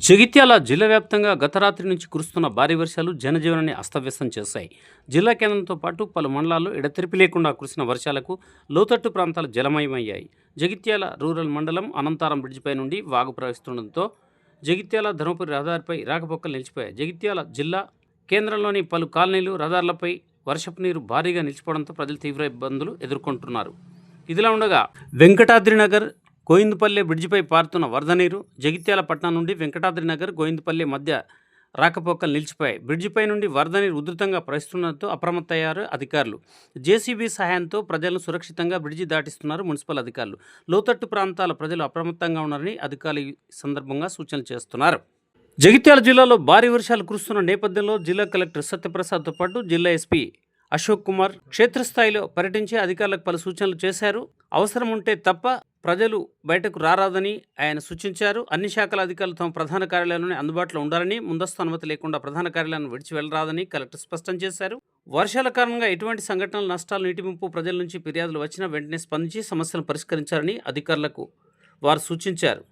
జగిత్యాల జిల్లా వ్యాప్తంగా గత రాత్రి నుంచి కురుస్తున్న భారీ వర్షాలు జనజీవనాన్ని అస్తవ్యస్తం చేశాయి. జిల్లా కేంద్రంతో పాటు పలు మండలాల్లో ఎడతెరిపి లేకుండా కురిసిన వర్షాలకు లోతట్టు ప్రాంతాలు జలమయమయ్యాయి. జగిత్యాల రూరల్ మండలం అనంతారం బ్రిడ్జిపై నుండి వాగు ప్రవహిస్తుండటంతో జగిత్యాల ధర్మపురి రహదారిపై రాకపోకలు నిలిచిపోయాయి. జగిత్యాల జిల్లా కేంద్రంలోని పలు కాలనీలు రహదారులపై వర్షపు నీరు భారీగా నిలిచిపోవడంతో ప్రజలు తీవ్ర ఇబ్బందులు ఎదుర్కొంటున్నారు. ఇదిలా ఉండగా వెంకటాద్రి నగర్ గోవిందపల్లె బ్రిడ్జిపై పారుతున్న వరద నీరు జగిత్యాల పట్టణం నుండి వెంకటాద్రి నగర్ గోవిందపల్లె మధ్య రాకపోకలు నిలిచిపోయాయి. బ్రిడ్జిపై నుండి వరద నీరు ఉధృతంగా ప్రవహిస్తుండటంతో అప్రమత్తమయ్యారు అధికారులు. జేసీబీ సహాయంతో ప్రజలను సురక్షితంగా బ్రిడ్జి దాటిస్తున్నారు మున్సిపల్ అధికారులు. లోతట్టు ప్రాంతాల ప్రజలు అప్రమత్తంగా ఉన్నారని అధికారులు ఈ సందర్భంగా సూచనలు చేస్తున్నారు. జగిత్యాల జిల్లాలో భారీ వర్షాలు కురుస్తున్న నేపథ్యంలో జిల్లా కలెక్టర్ సత్యప్రసాద్తో పాటు జిల్లా ఎస్పీ అశోక్ కుమార్ క్షేత్రస్థాయిలో పర్యటించి అధికారులకు పలు సూచనలు చేశారు. అవసరం ఉంటే తప్ప ప్రజలు బయటకు రారాదని ఆయన సూచించారు. అన్ని శాఖల అధికారులు తమ ప్రధాన కార్యాలయంలోనే అందుబాటులో ఉండాలని, ముందస్తు అనుమతి లేకుండా ప్రధాన కార్యాలయాన్ని విడిచి వెళ్లరాదని కలెక్టర్ స్పష్టం చేశారు. వర్షాల కారణంగా ఎటువంటి సంఘటనలు, నష్టాలు, నీటి ముంపు ప్రజల నుంచి ఫిర్యాదులు వచ్చినా వెంటనే స్పందించి సమస్యలను పరిష్కరించాలని అధికారులకు వారు సూచించారు.